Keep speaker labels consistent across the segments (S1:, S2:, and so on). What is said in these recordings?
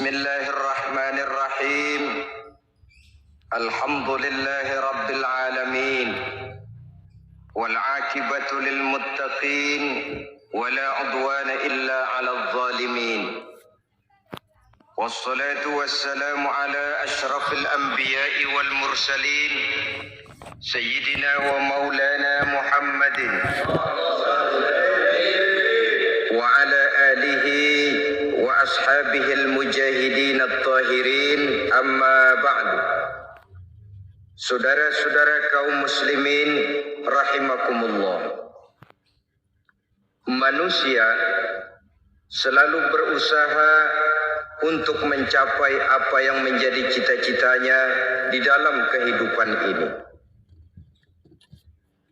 S1: Bismillahirrahmanirrahim. Alhamdulillahi rabbil alamin. Wal aqibatu lil muttaqin wala udwana illa 'alal zalimin. Wassalatu wassalamu ala asyrafil anbiya'i wal mursalin sayyidina wa maulana Muhammadin wa ala alihi wa ashabihil mujahidin at-tahirin, amma ba'du. Saudara-saudara kaum muslimin rahimakumullah, manusia selalu berusaha untuk mencapai apa yang menjadi cita-citanya di dalam kehidupan ini.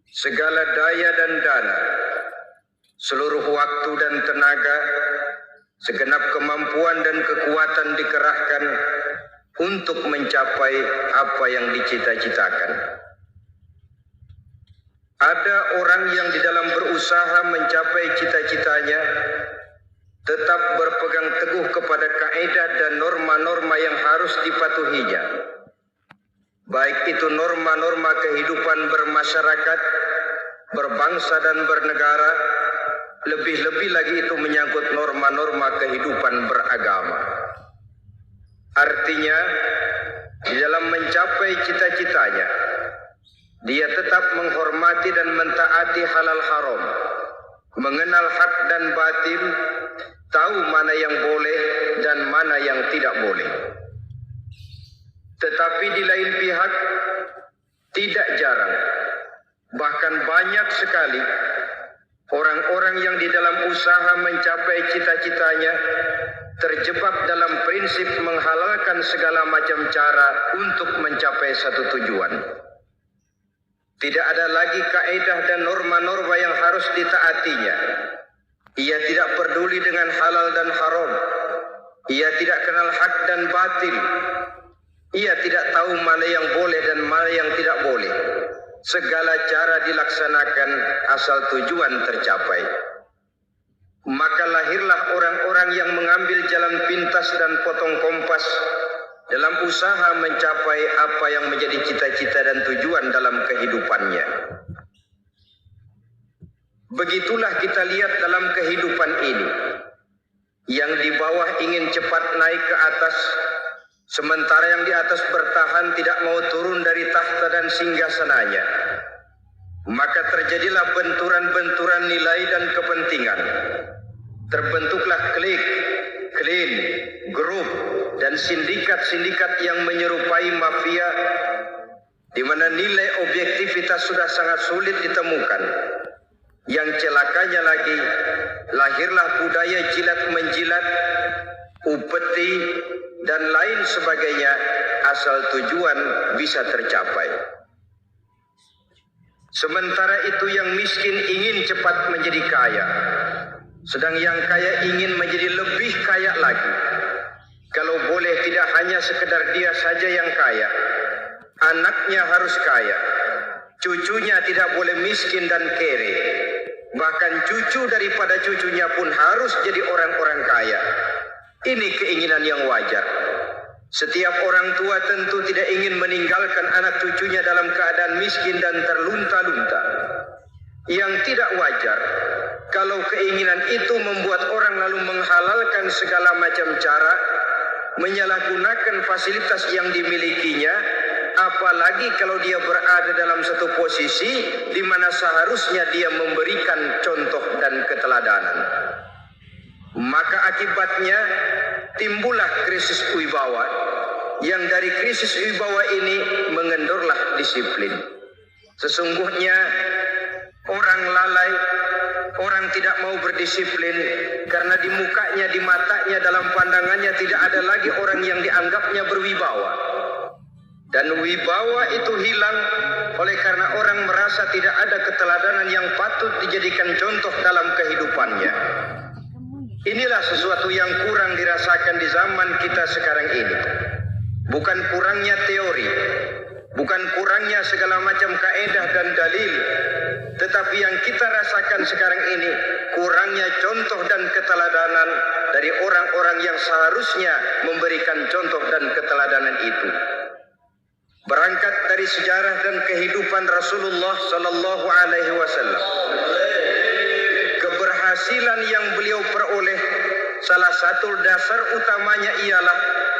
S1: Segala daya dan dana, seluruh waktu dan tenaga, segenap kemampuan dan kekuatan dikerahkan untuk mencapai apa yang dicita-citakan. Ada orang yang di dalam berusaha mencapai cita-citanya tetap berpegang teguh kepada kaidah dan norma-norma yang harus dipatuhinya. Baik itu norma-norma kehidupan bermasyarakat, berbangsa dan bernegara, lebih-lebih lagi itu menyangkut norma-norma kehidupan beragama. Artinya, di dalam mencapai cita-citanya, dia tetap menghormati dan mentaati halal haram, mengenal hak dan batil, tahu mana yang boleh dan mana yang tidak boleh. Tetapi di lain pihak, tidak jarang, bahkan banyak sekali orang-orang yang di dalam usaha mencapai cita-citanya terjebak dalam prinsip menghalalkan segala macam cara untuk mencapai satu tujuan. Tidak ada lagi kaidah dan norma-norma yang harus ditaatinya. Ia tidak peduli dengan halal dan haram. Ia tidak kenal hak dan batil. Ia tidak tahu mana yang boleh dan mana yang tidak boleh. Segala cara dilaksanakan asal tujuan tercapai. Maka lahirlah orang-orang yang mengambil jalan pintas dan potong kompas dalam usaha mencapai apa yang menjadi cita-cita dan tujuan dalam kehidupannya. Begitulah kita lihat dalam kehidupan ini. Yang di bawah ingin cepat naik ke atas, sementara yang di atas bertahan tidak mau turun dari tahta dan singgasananya. Maka terjadilah benturan-benturan nilai dan kepentingan. Terbentuklah klik, klan, grup, dan sindikat-sindikat yang menyerupai mafia, di mana nilai objektivitas sudah sangat sulit ditemukan. Yang celakanya lagi, lahirlah budaya jilat-menjilat, upeti, dan lain sebagainya asal tujuan bisa tercapai. Sementara itu yang miskin ingin cepat menjadi kaya, sedang yang kaya ingin menjadi lebih kaya lagi. Kalau boleh tidak hanya sekedar dia saja yang kaya, anaknya harus kaya, cucunya tidak boleh miskin dan kere, bahkan cucu daripada cucunya pun harus jadi orang-orang kaya. Ini keinginan yang wajar. Setiap orang tua tentu tidak ingin meninggalkan anak cucunya dalam keadaan miskin dan terlunta-lunta. Yang tidak wajar kalau keinginan itu membuat orang lalu menghalalkan segala macam cara, menyalahgunakan fasilitas yang dimilikinya, apalagi kalau dia berada dalam satu posisi di mana seharusnya dia memberikan contoh dan keteladanan. Maka akibatnya timbullah krisis wibawa, yang dari krisis wibawa ini mengendorlah disiplin. Sesungguhnya orang lalai, orang tidak mau berdisiplin karena di mukanya, di matanya, dalam pandangannya tidak ada lagi orang yang dianggapnya berwibawa. Dan wibawa itu hilang oleh karena orang merasa tidak ada keteladanan yang patut dijadikan contoh dalam kehidupannya. Inilah sesuatu yang kurang dirasakan di zaman kita sekarang ini. Bukan kurangnya teori, Bukan kurangnya segala macam kaedah dan dalil, tetapi yang kita rasakan sekarang ini kurangnya contoh dan keteladanan dari orang-orang yang seharusnya memberikan contoh dan keteladanan itu. Berangkat dari sejarah dan kehidupan Rasulullah sallallahu alaihi wasallam, keberhasilan yang beliau peroleh salah satu dasar utamanya ialah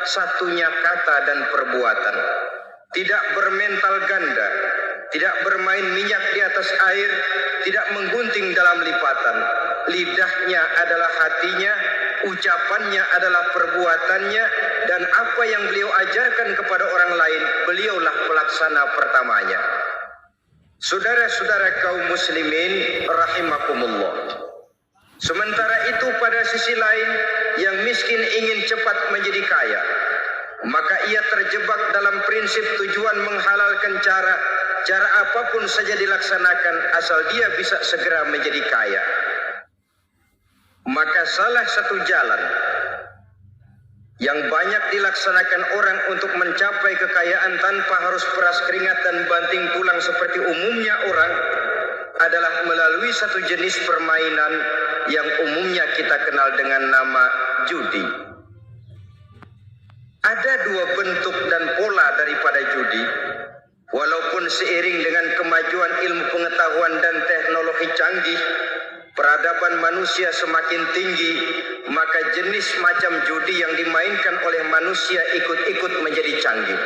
S1: satunya kata dan perbuatan. Tidak bermental ganda, tidak bermain minyak di atas air, tidak menggunting dalam lipatan. Lidahnya adalah hatinya, ucapannya adalah perbuatannya, dan apa yang beliau ajarkan kepada orang lain, beliaulah pelaksana pertamanya. Saudara-saudara kaum muslimin rahimakumullah. Sementara itu pada sisi lain, yang miskin ingin cepat menjadi kaya, maka ia terjebak dalam prinsip tujuan menghalalkan cara apapun saja dilaksanakan asal dia bisa segera menjadi kaya. Maka salah satu jalan yang banyak dilaksanakan orang untuk mencapai kekayaan tanpa harus peras keringat dan banting tulang seperti umumnya orang adalah melalui satu jenis permainan yang umumnya kita kenal dengan nama judi. Ada dua bentuk dan pola daripada judi. Walaupun seiring dengan kemajuan ilmu pengetahuan dan teknologi canggih, peradaban manusia semakin tinggi, maka jenis macam judi yang dimainkan oleh manusia ikut-ikut menjadi canggih.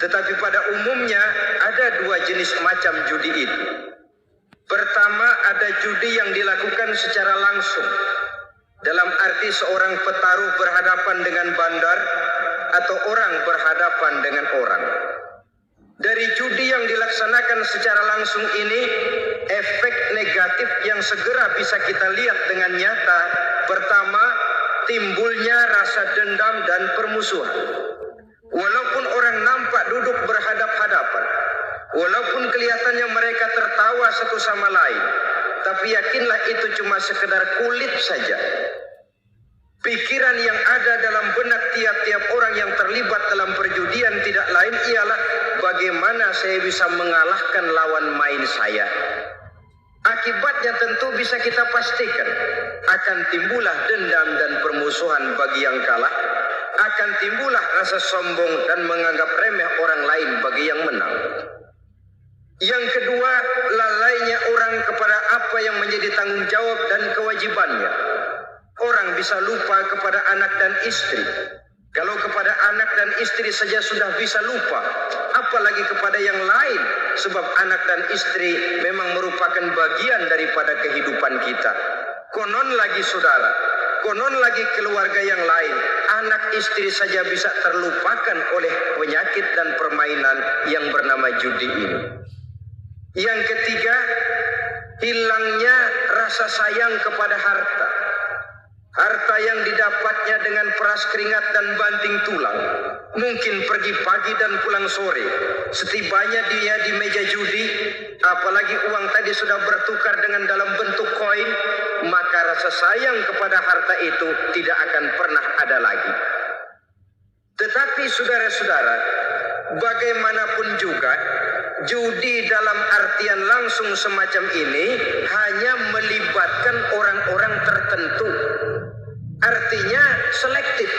S1: Tetapi pada umumnya ada dua jenis macam judi itu. Pertama, ada judi yang dilakukan secara langsung, dalam arti seorang petaruh berhadapan dengan bandar atau orang berhadapan dengan orang. Dari judi yang dilaksanakan secara langsung ini, efek negatif yang segera bisa kita lihat dengan nyata. Pertama, timbulnya rasa dendam dan permusuhan. Walaupun orang nampak duduk berhadap-hadapan, walaupun kelihatannya mereka tertawa satu sama lain, tapi yakinlah itu cuma sekedar kulit saja. Pikiran yang ada dalam benak tiap-tiap orang yang terlibat dalam perjudian tidak lain ialah bagaimana saya bisa mengalahkan lawan main saya. Akibatnya tentu bisa kita pastikan akan timbullah dendam dan permusuhan bagi yang kalah, akan timbullah rasa sombong dan menganggap remeh orang lain bagi yang menang. Yang kedua, lalainya orang kepada apa yang menjadi tanggung jawab dan kewajibannya. Orang bisa lupa kepada anak dan istri. Kalau kepada anak dan istri saja sudah bisa lupa, apalagi kepada yang lain. Sebab anak dan istri memang merupakan bagian daripada kehidupan kita. Konon lagi saudara, konon lagi keluarga yang lain, anak istri saja bisa terlupakan oleh penyakit dan permainan yang bernama judi ini. Yang ketiga, hilangnya rasa sayang kepada harta. Harta yang didapatnya dengan peras keringat dan banting tulang. Mungkin pergi pagi dan pulang sore. Setibanya dia di meja judi, apalagi uang tadi sudah bertukar dengan dalam bentuk koin, maka rasa sayang kepada harta itu tidak akan pernah ada lagi. Tetapi saudara-saudara, bagaimanapun juga, judi dalam artian langsung semacam ini hanya melibatkan orang-orang tertentu. Artinya selektif.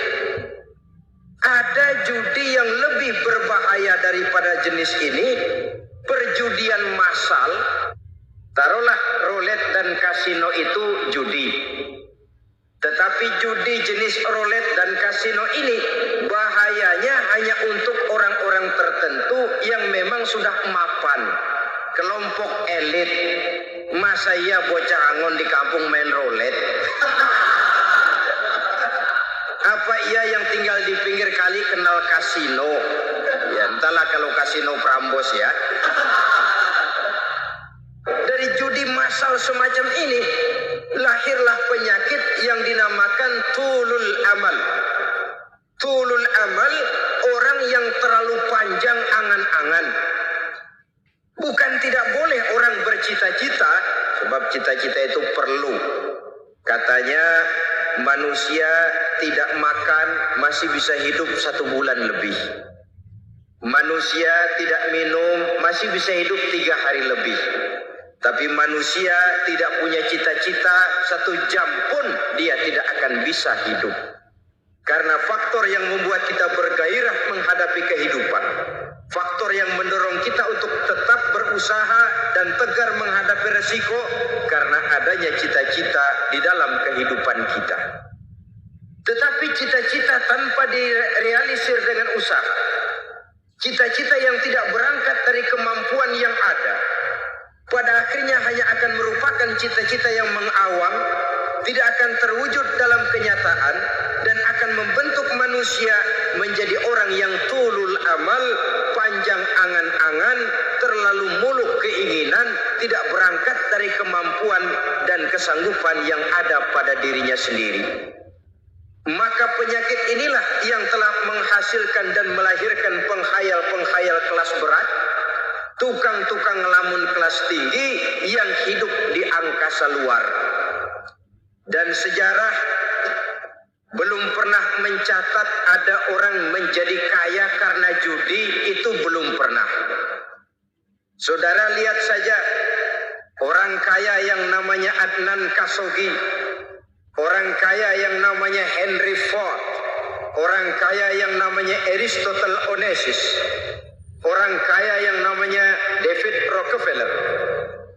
S1: Ada judi yang lebih berbahaya daripada jenis ini, perjudian massal. Taruhlah roulette dan kasino itu judi. Tetapi judi jenis roulette dan kasino ini bahayanya hanya untuk orang-orang tertentu yang memang sudah mapan. Kelompok elit. Masa iya bocah angon di kampung main roulette? Apa ia yang tinggal di pinggir kali kenal kasino? Ya entahlah kalau kasino Prambos ya. Dari judi massal semacam ini lahirlah penyakit yang dinamakan tulul amal. Tulul amal, orang yang terlalu panjang angan-angan. Bukan tidak boleh orang bercita-cita, sebab cita-cita itu perlu. Katanya manusia tidak makan masih bisa hidup 1 bulan lebih. Manusia tidak minum masih bisa hidup 3 hari lebih. Tapi manusia tidak punya cita-cita 1 jam pun dia tidak akan bisa hidup. Karena faktor yang membuat kita bergairah menghadapi kehidupan, faktor yang mendorong kita untuk tetap berusaha dan tegar menghadapi resiko, karena adanya cita-cita di dalam kehidupan kita. Tetapi cita-cita tanpa direalisir dengan usaha, cita-cita yang tidak berangkat dari kemampuan yang ada, pada akhirnya hanya akan merupakan cita-cita yang mengawang, tidak akan terwujud dalam kenyataan, dan akan membentuk manusia menjadi orang yang tulul amal, panjang angan-angan, terlalu muluk keinginan, tidak berangkat dari kemampuan dan kesanggupan yang ada pada dirinya sendiri. Maka penyakit inilah yang telah menghasilkan dan melahirkan penghayal-penghayal kelas berat, tukang-tukang ngelamun kelas tinggi yang hidup di angkasa luar. Dan sejarah belum pernah mencatat ada orang menjadi kaya karena judi, itu belum pernah. Saudara lihat saja orang kaya yang namanya Adnan Khashoggi, orang kaya yang namanya Henry Ford, orang kaya yang namanya Aristotle Onassis, orang kaya yang namanya David Rockefeller.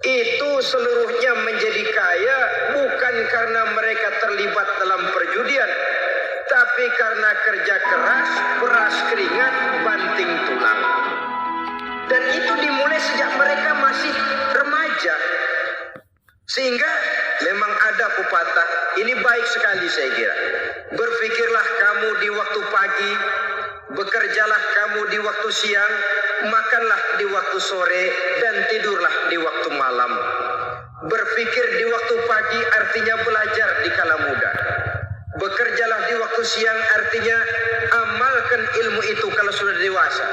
S1: Itu seluruhnya menjadi kaya bukan karena mereka terlibat dalam perjudian, tapi karena kerja keras, peras keringat, banting tulang. Dan itu dimulai sejak mereka masih remaja. Sehingga memang ada pepatah, ini baik sekali saya kira. Berpikirlah kamu di waktu pagi, bekerjalah kamu di waktu siang, makanlah di waktu sore, dan tidurlah di waktu malam. Berpikir di waktu pagi artinya belajar di kala muda. Bekerjalah di waktu siang artinya amalkan ilmu itu kalau sudah dewasa.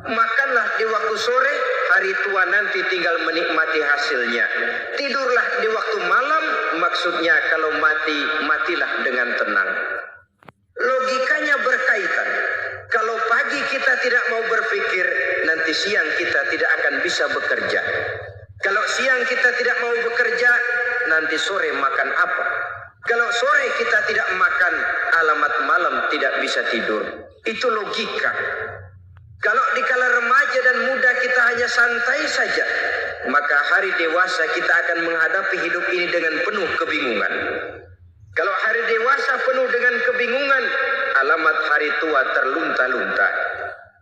S1: Makanlah di waktu sore, hari tua nanti tinggal menikmati hasilnya. Tidurlah di waktu malam, maksudnya kalau mati, matilah dengan tenang. Logikanya berkaitan. Kalau pagi kita tidak mau berpikir, nanti siang kita tidak akan bisa bekerja. Kalau siang kita tidak mau bekerja, nanti sore makan apa? Kalau sore kita tidak makan, alamat malam tidak bisa tidur. Itu logika. Kalau di kala remaja dan muda kita hanya santai saja, maka hari dewasa kita akan menghadapi hidup ini dengan penuh kebingungan. Kalau hari dewasa penuh dengan kebingungan, alamat hari tua terlunta-lunta.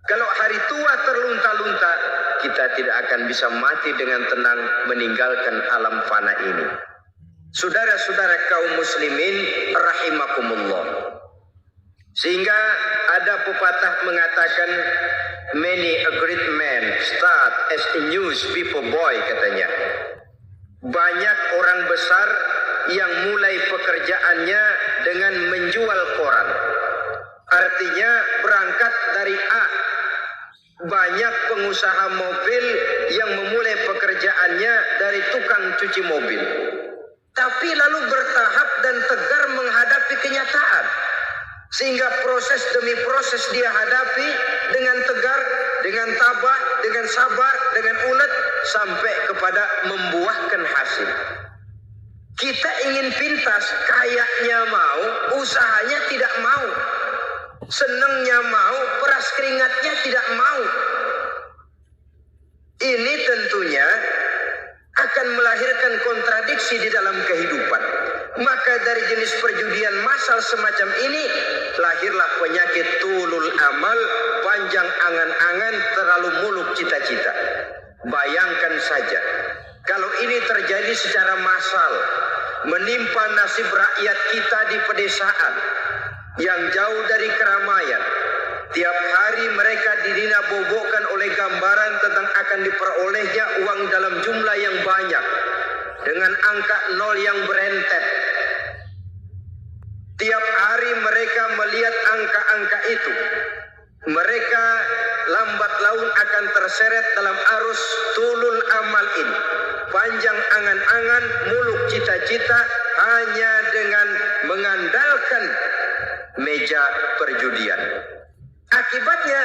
S1: Kalau hari tua terlunta-lunta, kita tidak akan bisa mati dengan tenang meninggalkan alam fana ini. Saudara-saudara kaum muslimin rahimakumullah. Sehingga ada pepatah mengatakan, many a great man start as a newspaper boy, katanya. Banyak orang besar yang mulai pekerjaannya dengan menjual koran. Artinya berangkat dari A. Banyak pengusaha mobil yang memulai pekerjaannya dari tukang cuci mobil. Tapi lalu bertahap dan tegar menghadapi kenyataan. Sehingga proses demi proses dia hadapi dengan tegar, dengan tabah, dengan sabar, dengan ulet, sampai kepada membuahkan hasil. Kita ingin pintas, kayaknya mau, usahanya tidak mau. Senangnya mau, peras keringatnya tidak mau. Ini tentunya akan melahirkan kontradiksi di dalam kehidupan. Maka dari jenis perjudian massal semacam ini, lahirlah penyakit tulul amal, panjang angan-angan, terlalu muluk cita-cita. Bayangkan saja, kalau ini terjadi secara massal, menimpa nasib rakyat kita di pedesaan, yang jauh dari keramaian. Tiap hari mereka didina-bobokkan oleh gambaran tentang akan diperolehnya uang dalam jumlah yang banyak, dengan angka nol yang berentet. Tiap hari mereka melihat angka-angka itu. Mereka lambat laun akan terseret dalam arus tulul amal ini. Panjang angan-angan, muluk cita-cita, hanya dengan mengandalkan meja perjudian. Akibatnya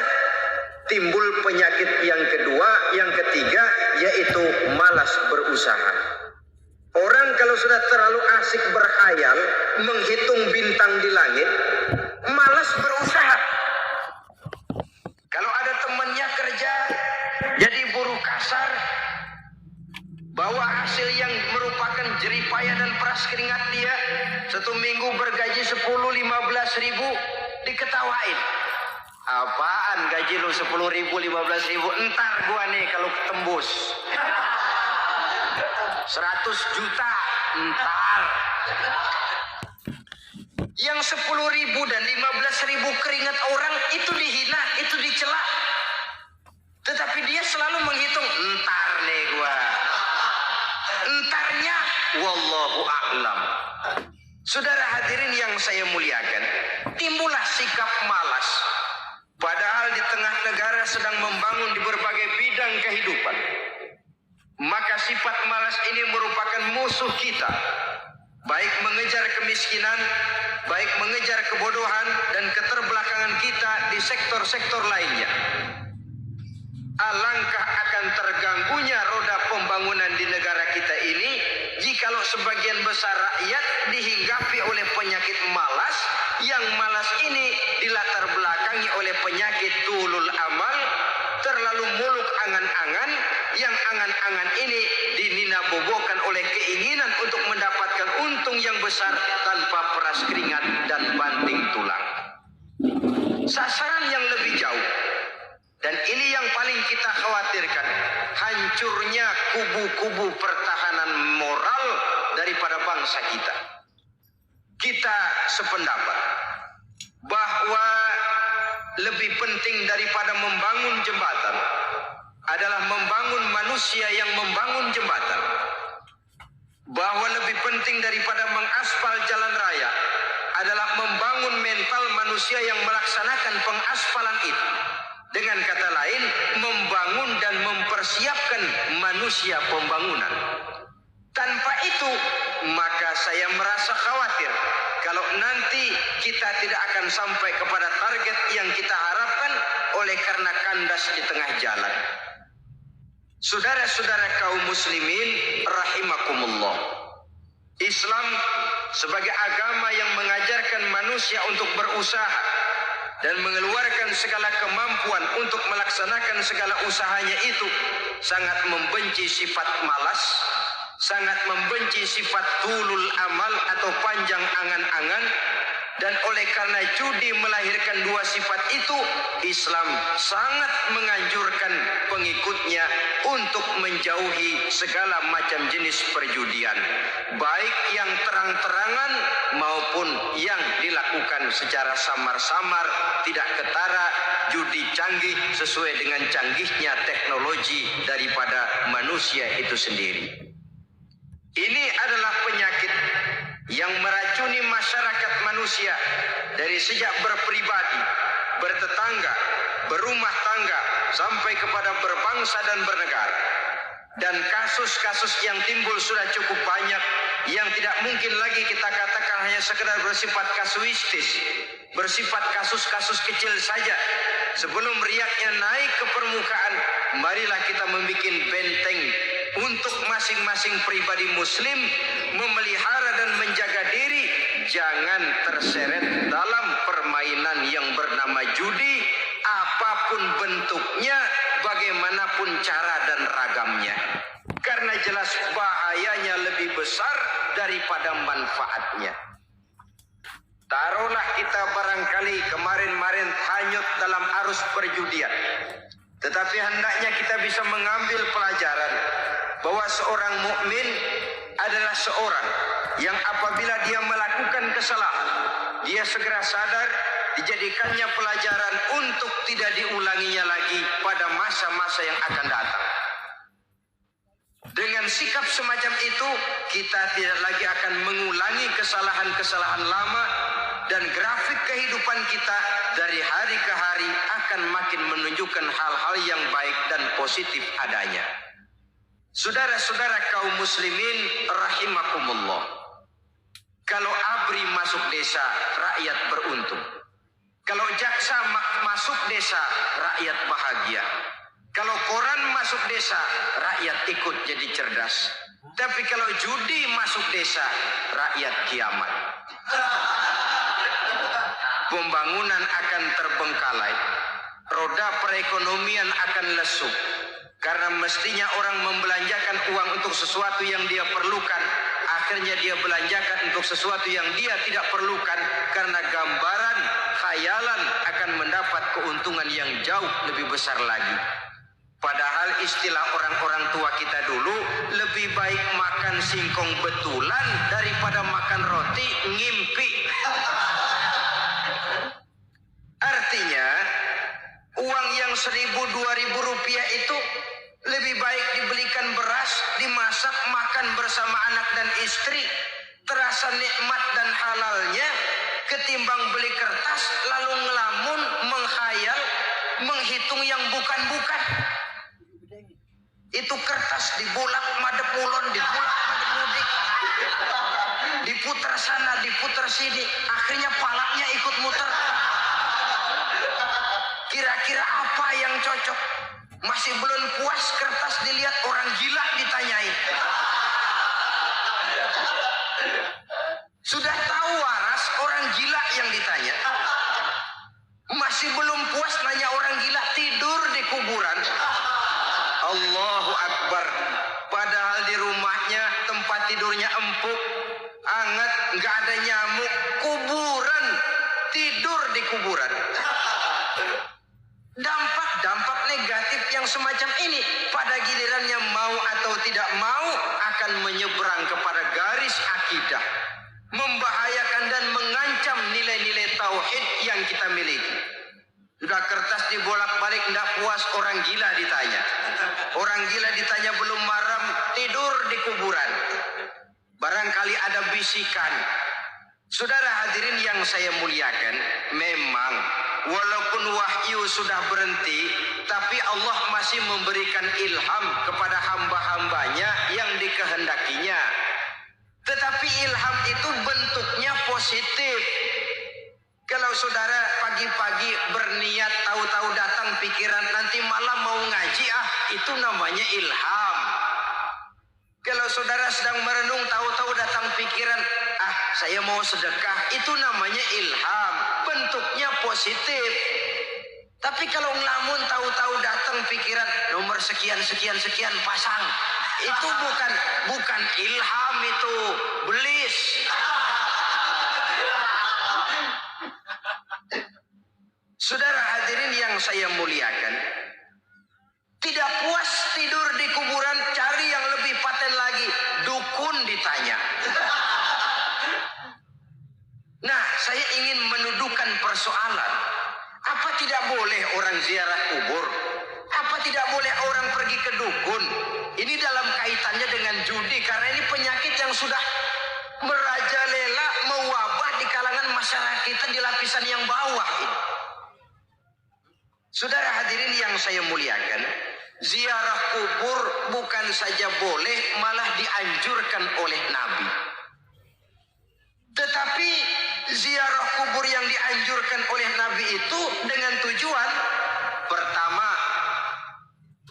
S1: timbul penyakit yang kedua, yang ketiga, yaitu malas berusaha. Orang kalau sudah terlalu asik berkhayal, menghitung bintang di langit, malas berusaha. Kalau ada temannya kerja jadi buruh kasar, bawa hasil yang merupakan jeripaya dan peras keringat dia, 1 minggu bergaji 10-15 ribu, diketawain. Apaan gaji lu 10 ribu, 15 ribu? Entar gua nih kalau ketembus 100 juta, entar. Yang 10 ribu dan 15 ribu keringat orang itu dihina, itu dicela. Tetapi dia selalu menghitung, entar nih gua. Entarnya, wallahu a'lam. Saudara hadirin yang saya muliakan, timbullah sikap malas. Padahal di tengah negara sedang membangun di berbagai bidang kehidupan. Maka sifat malas ini merupakan musuh kita. Baik mengejar kemiskinan, baik mengejar kebodohan dan keterbelakangan kita di sektor-sektor lainnya. Alangkah akan terganggunya roda pembangunan di negara kita ini jikalau sebagian besar rakyat dihinggapi oleh penyakit malas, yang malas ini dilatar belakangi oleh penyakit tulul amal, terlalu muluk angan-angan, yang angan-angan ini dininabobokan oleh keinginan untuk mendapatkan untung yang besar tanpa peras keringat dan banting tulang. Sasaran yang lebih jauh, dan ini yang paling kita khawatirkan, hancurnya kubu-kubu pertahanan moral daripada bangsa kita. Kita sependapat bahwa lebih penting daripada membangun jembatan adalah membangun manusia yang membangun jembatan. Bahwa lebih penting daripada mengaspal jalan raya adalah membangun mental manusia yang melaksanakan pengaspalan itu. Dengan kata lain, membangun dan mempersiapkan manusia pembangunan. Tanpa itu, maka saya merasa khawatir kalau nanti kita tidak akan sampai kepada target yang kita harapkan oleh karena kandas di tengah jalan. Saudara-saudara kaum muslimin rahimakumullah, Islam sebagai agama yang mengajarkan manusia untuk berusaha dan mengeluarkan segala kemampuan untuk melaksanakan segala usahanya itu, sangat membenci sifat malas, sangat membenci sifat tulul amal atau panjang angan-angan. Dan oleh karena judi melahirkan dua sifat itu, Islam sangat menganjurkan pengikutnya untuk menjauhi segala macam jenis perjudian, baik yang terang-terangan maupun yang dilakukan secara samar-samar, tidak ketara, judi canggih sesuai dengan canggihnya teknologi daripada manusia itu sendiri. Ini adalah penyakit yang meracuni masyarakat manusia dari sejak berpribadi, bertetangga, berumah tangga, sampai kepada berbangsa dan bernegara. Dan kasus-kasus yang timbul sudah cukup banyak, yang tidak mungkin lagi kita katakan hanya sekedar bersifat kasuistis, bersifat kasus-kasus kecil saja. Sebelum riaknya naik ke permukaan, marilah kita membuat benteng untuk masing-masing pribadi muslim memelihara dan menjaga diri, jangan terseret dalam permainan yang bernama judi, apapun bentuknya, bagaimanapun cara dan ragamnya. Karena jelas bahayanya lebih besar daripada manfaatnya. Taruhlah kita barangkali kemarin-marin hanyut dalam arus perjudian, tetapi hendaknya kita bisa mengambil pelajaran bahwa seorang mukmin adalah seorang yang apabila dia melakukan kesalahan, dia segera sadar, dijadikannya pelajaran untuk tidak diulanginya lagi pada masa-masa yang akan datang. Dengan sikap semacam itu, kita tidak lagi akan mengulangi kesalahan-kesalahan lama, dan grafik kehidupan kita dari hari ke hari akan makin menunjukkan hal-hal yang baik dan positif adanya. Saudara-saudara kaum muslimin rahimakumullah, kalau ABRI masuk desa, rakyat beruntung. Kalau jaksa masuk desa, rakyat bahagia. Kalau koran masuk desa, rakyat ikut jadi cerdas. Tapi kalau judi masuk desa, rakyat kiamat. Pembangunan akan terbengkalai. Roda perekonomian akan lesu. Karena mestinya orang membelanjakan uang untuk sesuatu yang dia perlukan. Akhirnya dia belanjakan untuk sesuatu yang dia tidak perlukan. Karena gambaran, khayalan akan mendapat keuntungan yang jauh lebih besar lagi. Padahal istilah orang-orang tua kita dulu, lebih baik makan singkong betulan daripada makan roti ngimpi. Artinya, uang yang 1.000-2.000 rupiah itu lebih baik dibelikan beras, dimasak, makan bersama anak dan istri, terasa nikmat dan halalnya, ketimbang beli kertas lalu ngelamun, menghayal, menghitung yang bukan-bukan. Itu kertas dibolak madep ulon, dibolak madep mudik, diputar sana, diputar sini, akhirnya palaknya ikut muter. Kira-kira apa yang cocok? Masih belum puas kertas dilihat, orang gila ditanyain. Sudah tahu waras, orang gila yang ditanya. Masih belum puas nanya orang gila, tidur di kuburan. Allahu Akbar. Padahal di rumahnya tempat tidurnya empuk, hangat, nggak ada nyamuk. Kuburan, tidur di kuburan. Dampak negatif yang semacam ini pada gilirannya mau atau tidak mau akan menyeberang kepada garis akidah, membahayakan dan mengancam nilai-nilai tauhid yang kita miliki. Sudah kertas dibolak-balik tidak puas, orang gila ditanya. Orang gila ditanya belum maram, tidur di kuburan. Barangkali ada bisikan. Saudara hadirin yang saya muliakan, memang walaupun wahyu sudah berhenti, tapi Allah masih memberikan ilham kepada hamba-hambanya yang dikehendakinya. Tetapi ilham itu bentuknya positif. Kalau saudara pagi-pagi berniat, tahu-tahu datang pikiran nanti malam mau ngaji, itu namanya ilham. Kalau saudara sedang merenung, tahu-tahu datang pikiran, saya mau sedekah, itu namanya ilham. Bentuknya positif. Tapi kalau ngelamun, tahu-tahu datang pikiran, nomor sekian pasang, itu bukan ilham, itu belis. Saudara hadirin yang saya muliakan, tidak puas tidur di kuburan, cari yang lebih paten lagi, dukun ditanya. Nah, saya ingin menuduhkan persoalan. Apa tidak boleh orang ziarah kubur? Apa tidak boleh orang pergi ke dukun? Ini dalam kaitannya dengan judi, karena ini penyakit yang sudah merajalela, mewabah di kalangan masyarakat kita di lapisan yang bawah ini. Saudara hadirin yang saya muliakan, ziarah kubur bukan saja boleh, malah dianjurkan oleh Nabi. Tetapi ziarah kubur yang dianjurkan oleh Nabi itu dengan tujuan pertama,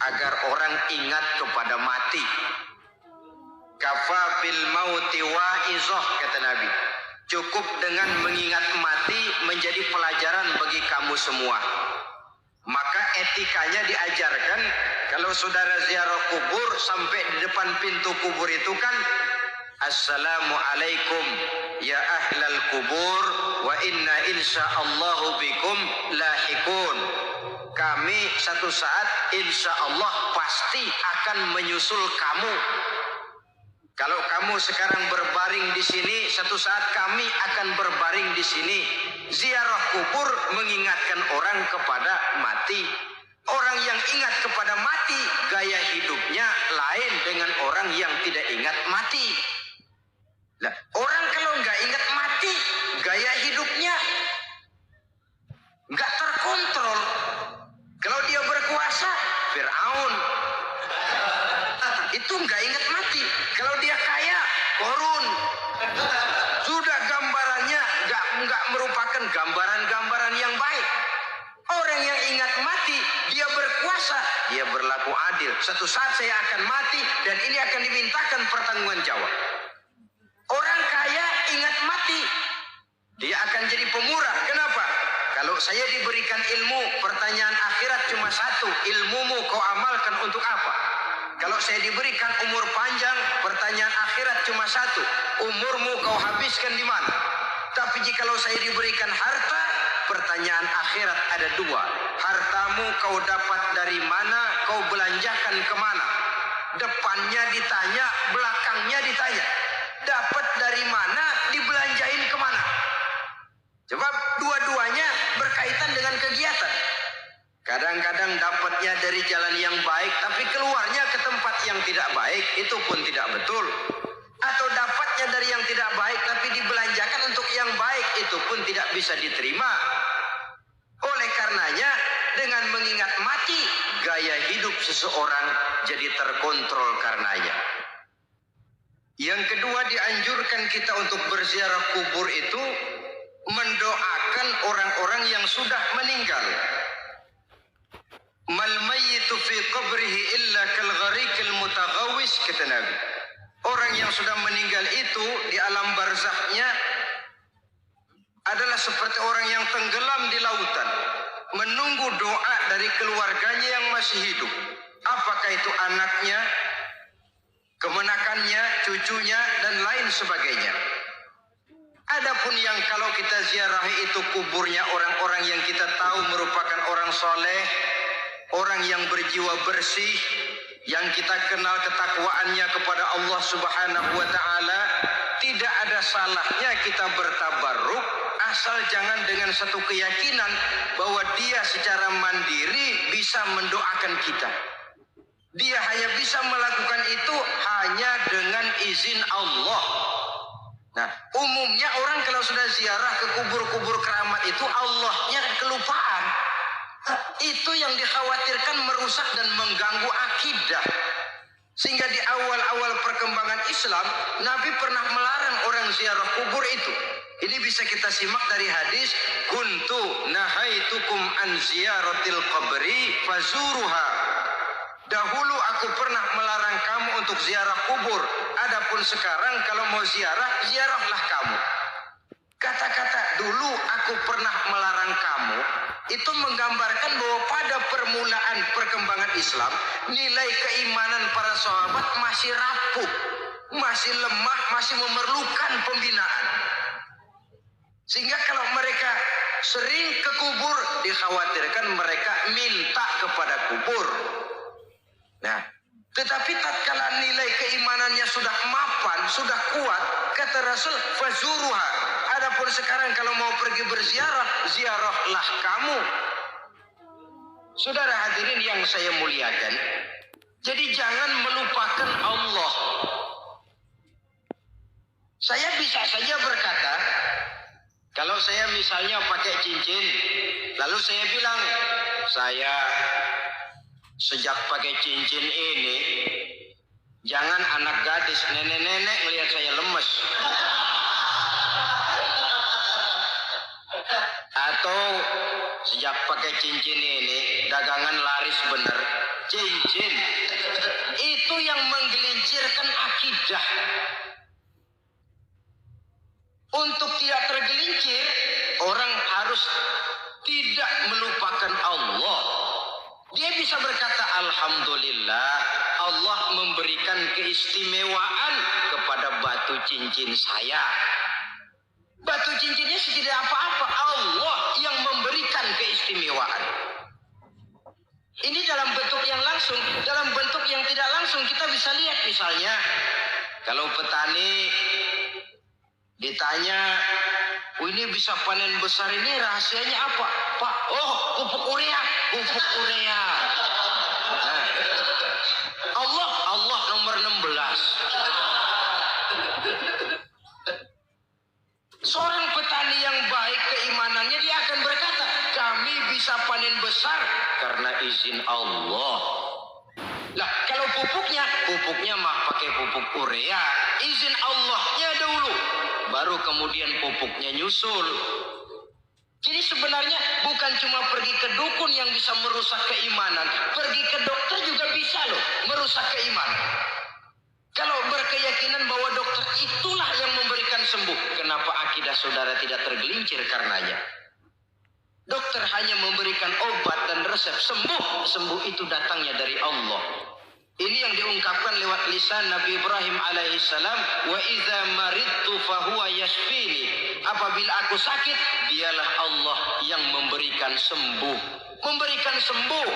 S1: agar orang ingat kepada mati. Kafa bil mauti wa'izah, kata Nabi. Cukup dengan mengingat mati menjadi pelajaran bagi kamu semua. Maka etikanya diajarkan, kalau saudara ziarah kubur sampai di depan pintu kubur itu kan, Assalamualaikum ya ahlal kubur wa inna insyaallahu bikum lahikun. Kami satu saat insya Allah pasti akan menyusul kamu. Kalau kamu sekarang berbaring di sini, satu saat kami akan berbaring di sini. Ziarah kubur mengingatkan orang kepada mati. Orang yang ingat kepada mati, gaya hidupnya lain dengan orang yang tidak ingat mati. Nah, orang kalau nggak ingat mati, gaya hidupnya nggak terkontrol. Kalau dia berkuasa, Fir'aun. Itu nggak ingat mati. Kalau dia kaya, korun. Sudah gambarannya nggak nggak merupakan gambaran-gambaran yang baik. Orang yang ingat mati, dia berkuasa, dia berlaku adil. Suatu saat saya akan mati dan ini akan dimintakan pertanggungan jawab. Orang kaya ingat mati, dia akan jadi pemurah. Kenapa? Kalau saya diberikan ilmu, pertanyaan akhirat cuma satu, ilmumu kau amalkan untuk apa? Kalau saya diberikan umur panjang, pertanyaan akhirat cuma satu, umurmu kau habiskan di mana? Tapi jikalau saya diberikan harta, pertanyaan akhirat ada dua, hartamu kau dapat dari mana, kau belanjakan kemana? Depannya ditanya, belakangnya ditanya. Dapat dari mana, dibelanjain kemana? Sebab dua-duanya berkaitan dengan kegiatan. Kadang-kadang dapatnya dari jalan yang baik, tapi keluarnya ke tempat yang tidak baik, itu pun tidak betul. Atau dapatnya dari yang tidak baik, tapi dibelanjakan untuk yang baik, itu pun tidak bisa diterima. Oleh karenanya, dengan mengingat mati, gaya hidup seseorang jadi terkontrol karenanya. Yang kedua, dianjurkan kita untuk berziarah kubur itu mendoakan orang-orang yang sudah meninggal. Mal mayyitu fi qabrihi illa kal gharikil mutaghawis, kata Nabi. Orang yang sudah meninggal itu di alam barzahnya adalah seperti orang yang tenggelam di lautan, menunggu doa dari keluarganya yang masih hidup. Apakah itu anaknya, kemenakannya, cucunya, dan lain sebagainya. Adapun yang kalau kita ziarahi itu kuburnya orang-orang yang kita tahu merupakan orang soleh, orang yang berjiwa bersih, yang kita kenal ketakwaannya kepada Allah Subhanahu wa Ta'ala, tidak ada salahnya kita bertabarruk, asal jangan dengan satu keyakinan bahwa dia secara mandiri bisa mendoakan kita. Dia hanya bisa melakukan itu hanya dengan izin Allah. Nah, umumnya orang kalau sudah ziarah ke kubur-kubur keramat itu Allahnya kelupaan. Itu yang dikhawatirkan merusak dan mengganggu akidah. Sehingga di awal-awal perkembangan Islam, Nabi pernah melarang orang ziarah kubur itu. Ini bisa kita simak dari hadis, kuntu nahaitukum an ziyaratil qabri fazuruha. Dahulu aku pernah melarang kamu untuk ziarah kubur. Adapun sekarang kalau mau ziarah, ziarahlah kamu. Kata-kata dulu aku pernah melarang kamu itu menggambarkan bahwa pada permulaan perkembangan Islam, nilai keimanan para sahabat masih rapuh, masih lemah, masih memerlukan pembinaan. Sehingga kalau mereka sering ke kubur, dikhawatirkan mereka minta kepada kubur. Nah, tetapi tatkala nilai keimanannya sudah mapan, sudah kuat, kata Rasul, fazuruha. Adapun sekarang kalau mau pergi berziarah, ziarahlah kamu. Saudara hadirin yang saya muliakan, jadi jangan melupakan Allah. Saya bisa saja berkata, kalau saya misalnya pakai cincin, lalu saya bilang, saya sejak pakai cincin ini, jangan anak gadis, nenek-nenek melihat saya lemes. Atau sejak pakai cincin ini, dagangan laris bener. Cincin itu yang menggelincirkan akidah. Untuk tidak tergelincir, orang harus tidak melupakan Allah. Dia bisa berkata, alhamdulillah, Allah memberikan keistimewaan kepada batu cincin saya. Batu cincinnya tidak apa-apa, Allah yang memberikan keistimewaan. Ini dalam bentuk yang langsung, dalam bentuk yang tidak langsung kita bisa lihat misalnya, kalau petani ditanya, ini bisa panen besar ini rahasianya apa? Pak, oh pupuk urea, pupuk urea. Nah, Allah nomor 16. Seorang petani yang baik keimanannya, dia akan berkata, kami bisa panen besar karena izin Allah. Lah, kalau pupuknya mah pakai pupuk urea, izin Allahnya dahulu. baru kemudian pupuknya nyusul. Jadi sebenarnya bukan cuma pergi ke dukun yang bisa merusak keimanan, pergi ke dokter juga bisa loh merusak keimanan. Kalau berkeyakinan bahwa dokter itulah yang memberikan sembuh, kenapa akidah saudara tidak tergelincir karenanya? Dokter hanya memberikan obat dan resep sembuh. Sembuh itu datangnya dari Allah. Ini yang diungkapkan lewat lisan Nabi Ibrahim alaihissalam. Wa idza maridtu fahuwa yashfini. Apabila aku sakit, dialah Allah yang memberikan sembuh. Memberikan sembuh.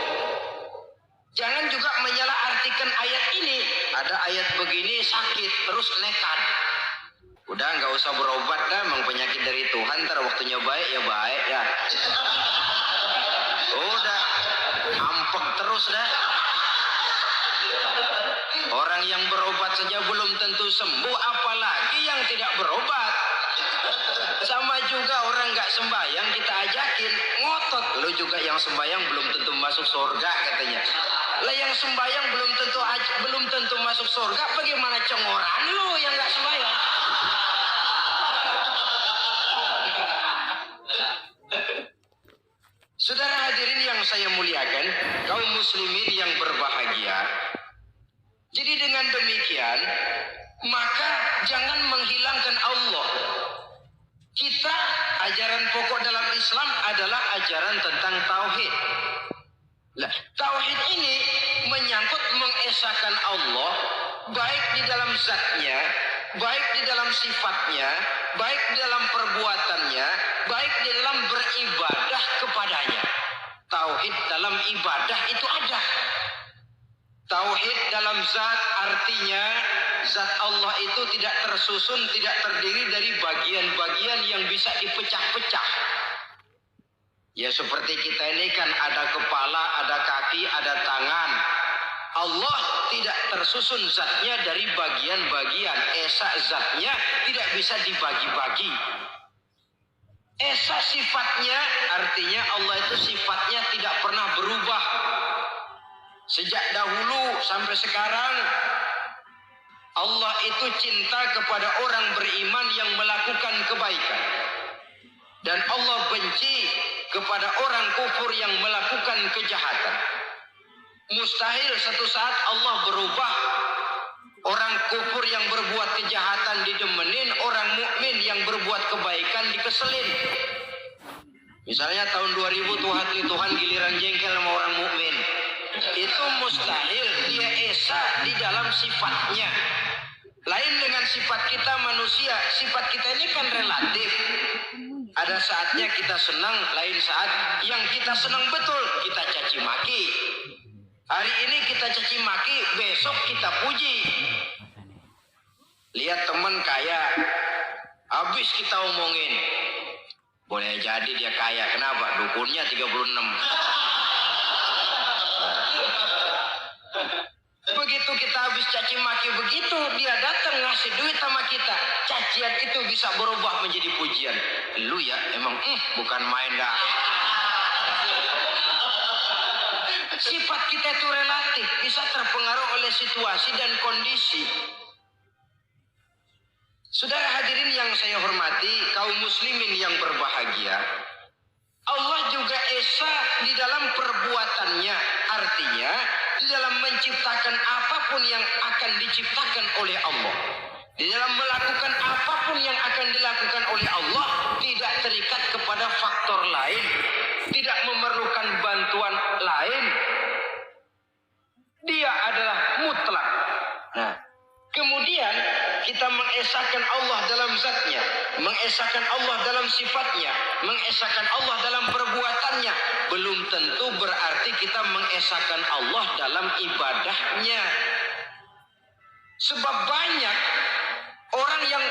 S1: Jangan juga menyalahartikan ayat ini. Ada ayat begini sakit terus nekat. Udah nggak usah berobat dah, emang penyakit dari Tuhan. Ntar waktunya baik ya baik ya. Udah ampek terus dah. Orang yang berobat saja belum tentu sembuh, apalagi yang tidak berobat. Sama juga orang nggak sembahyang kita ajakin ngotot. Lu juga yang sembahyang belum tentu masuk surga katanya. Lah yang sembahyang belum tentu masuk surga, bagaimana cengoran lu yang nggak sembahyang? Saudara hadirin yang saya muliakan, kaum muslimin yang berbahagia. Jadi dengan demikian, maka jangan menghilangkan Allah. Kita, ajaran pokok dalam Islam adalah ajaran tentang tauhid. Nah, tauhid ini menyangkut mengesahkan Allah, baik di dalam zatnya, baik di dalam sifatnya, baik di dalam perbuatannya, baik di dalam beribadah kepadanya. Tauhid dalam ibadah itu ada. Tauhid dalam zat artinya zat Allah itu tidak tersusun, tidak terdiri dari bagian-bagian yang bisa dipecah-pecah. Ya seperti kita ini kan ada kepala, ada kaki, ada tangan. Allah tidak tersusun zatnya dari bagian-bagian. Esa zatnya tidak bisa dibagi-bagi. Esa sifatnya artinya Allah itu sifatnya tidak pernah berubah. Sejak dahulu sampai sekarang Allah itu cinta kepada orang beriman yang melakukan kebaikan. Dan Allah benci kepada orang kufur yang melakukan kejahatan. Mustahil satu saat Allah berubah. Orang kufur yang berbuat kejahatan didemenin, orang mukmin yang berbuat kebaikan dikeselin. Misalnya tahun 2000 Tuhan giliran jengkel sama orang mukmin. Itu mustahil, dia esa di dalam sifatnya. Lain dengan sifat kita manusia. Sifat kita ini kan relatif. Ada saatnya kita senang, lain saat yang kita senang betul kita caci maki. Hari ini kita caci maki, besok kita puji. Lihat teman kaya, habis kita omongin. Boleh jadi dia kaya, kenapa? Dukunnya 36. Begitu kita habis caci maki begitu, dia datang ngasih duit sama kita. Cacian itu bisa berubah menjadi pujian. Lu ya emang bukan main dah. Sifat kita itu relatif, bisa terpengaruh oleh situasi dan kondisi. Saudara hadirin yang saya hormati, kaum muslimin yang berbahagia, Allah juga esa di dalam perbuatannya. Artinya di dalam menciptakan apapun yang akan diciptakan oleh Allah, di dalam melakukan apapun yang akan dilakukan oleh Allah, tidak terikat kepada faktor lain, tidak memerlukan bantuan lain. Dia adalah mutlak. Nah, kemudian kita mengesahkan Allah dalam zatnya, mengesahkan Allah dalam sifatnya, mengesahkan Allah dalam perbuatannya. Belum tentu berarti kita mengesahkan Allah dalam ibadahnya. Sebab banyak orang yang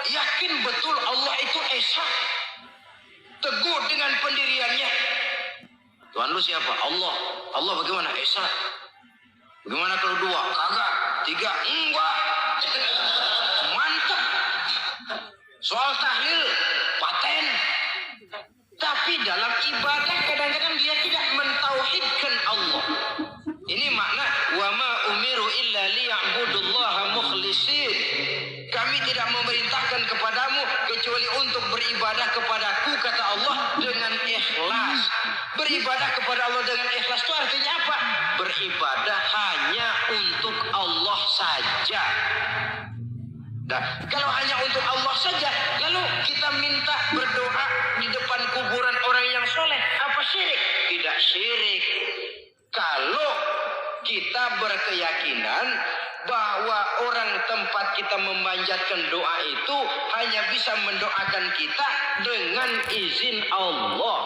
S1: yakin betul Allah itu esa, teguh dengan pendiriannya. Tuhan lu siapa? Allah. Allah bagaimana? Esa. Bagaimana kalau 2? Kagak. 3? Enggak. Mantap. Soal tahlil paten. Tapi dalam ibadah kadang-kadang dia tidak mentauhidkan Allah. Ini makna wa ma umiru illa liya'budullaha mukhlisin. Kami tidak memerintahkan kepadamu
S2: beribadah kepada Allah dengan ikhlas itu artinya apa? Beribadah hanya untuk Allah saja. Nah, kalau hanya untuk Allah saja, lalu kita minta berdoa di depan kuburan orang yang soleh, apa syirik? Tidak syirik. Kalau kita berkeyakinan bahwa orang tempat kita memanjatkan doa itu hanya bisa mendoakan kita dengan izin Allah.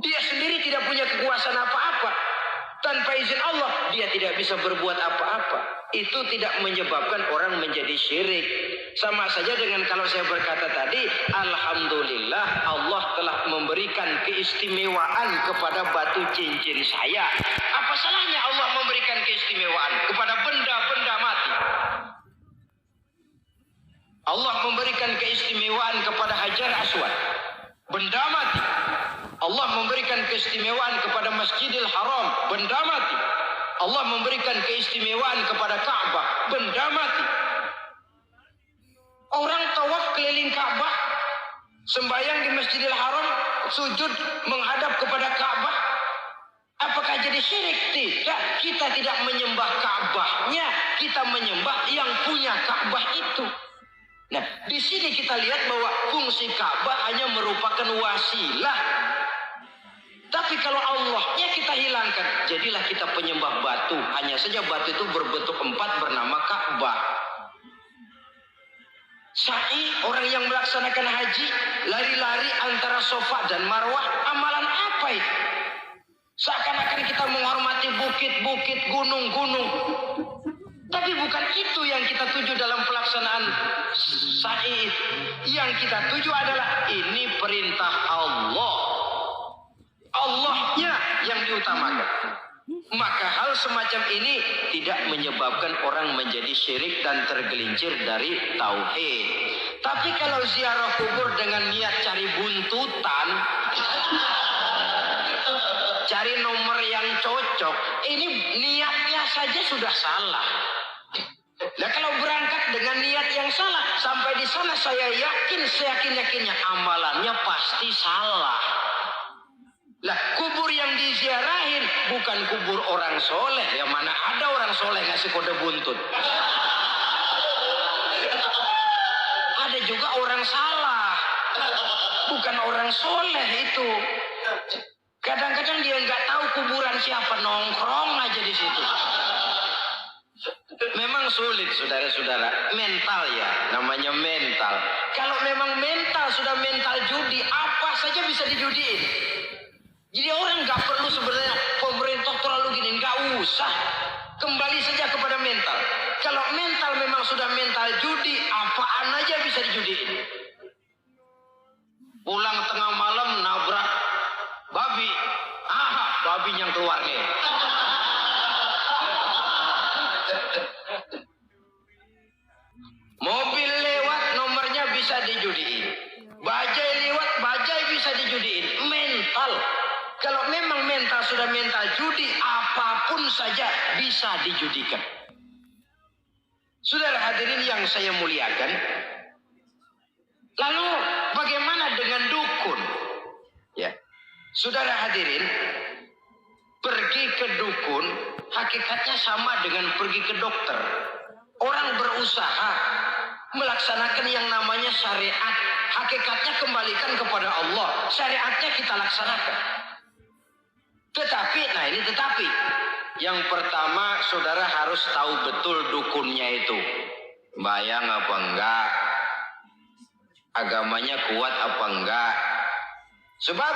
S2: Dia sendiri tidak punya kekuasaan apa-apa. Tanpa izin Allah, dia tidak bisa berbuat apa-apa. Itu tidak menyebabkan orang menjadi syirik. Sama saja dengan kalau saya berkata tadi, alhamdulillah Allah telah memberikan keistimewaan kepada batu cincin saya. Apa salahnya Allah memberikan keistimewaan kepada benda-benda mati? Allah memberikan keistimewaan kepada Hajar Aswad, benda mati. Allah memberikan keistimewaan kepada Masjidil Haram, benda mati. Allah memberikan keistimewaan kepada Ka'bah, benda mati. Orang tawaf keliling Ka'bah, sembahyang di Masjidil Haram, sujud menghadap kepada Ka'bah. Apakah jadi syirik? Tidak. Kita tidak menyembah Ka'bahnya, kita menyembah yang punya Ka'bah itu. Nah, di sini kita lihat bahwa fungsi Ka'bah hanya merupakan wasilah. Tapi kalau Allahnya kita hilangkan, jadilah kita penyembah batu. Hanya saja batu itu berbentuk 4 bernama Ka'bah. Sa'i, orang yang melaksanakan haji, lari-lari antara Safa dan Marwah, amalan apa itu? Seakan-akan kita menghormati bukit-bukit, gunung-gunung. Tapi bukan itu yang kita tuju dalam pelaksanaan sa'i. Yang kita tuju adalah ini perintah Allah. Allahnya yang diutamakan. Maka hal semacam ini tidak menyebabkan orang menjadi syirik dan tergelincir dari tauhid. Tapi kalau ziarah kubur dengan niat cari buntutan, cari nomor yang cocok, ini niatnya saja sudah salah. Nah, kalau berangkat dengan niat yang salah, sampai di sana saya yakin, seyakin-yakinnya amalannya pasti salah. Lah, kubur yang diziarahin bukan kubur orang soleh. Yang mana ada orang soleh ngasih kode buntut. Ada juga orang salah, bukan orang soleh itu. Kadang-kadang dia nggak tahu kuburan siapa, nongkrong aja di situ. Memang sulit, saudara-saudara. Mental ya, namanya mental. Kalau memang mental sudah mental judi, apa saja bisa dijudiin. Jadi orang nggak perlu sebenarnya pemerintah terlalu gini, nggak usah. Kembali saja kepada mental. Kalau mental memang sudah mental judi, apaan aja bisa dijudiin. Pulang tengah malam nabrak babi, babi yang keluar nih. Mobil lewat nomornya bisa dijudiin. Bajai lewat, bajai bisa dijudiin. Mental. Kalau memang mental sudah mental judi, apapun saja bisa dijudikan. Saudara hadirin yang saya muliakan, lalu bagaimana dengan dukun? Ya, saudara hadirin, pergi ke dukun hakikatnya sama dengan pergi ke dokter. Orang berusaha melaksanakan yang namanya syariat, hakikatnya kembalikan kepada Allah. Syariatnya kita laksanakan. Tetapi, yang pertama saudara harus tahu betul dukunnya itu bayang apa enggak, agamanya kuat apa enggak. Sebab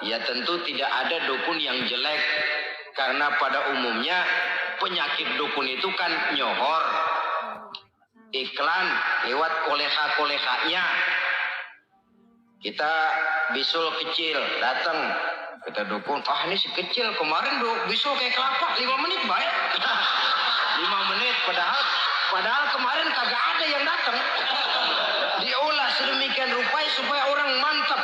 S2: ya tentu tidak ada dukun yang jelek, karena pada umumnya penyakit dukun itu kan nyohor, iklan lewat koleha-kolehanya. Kita bisul kecil datang, kita dukun, ini si kecil kemarin bisul kayak kelapa 5 menit baik. 5 menit padahal kemarin kagak ada yang datang. Diolah sedemikian rupa supaya orang mantap.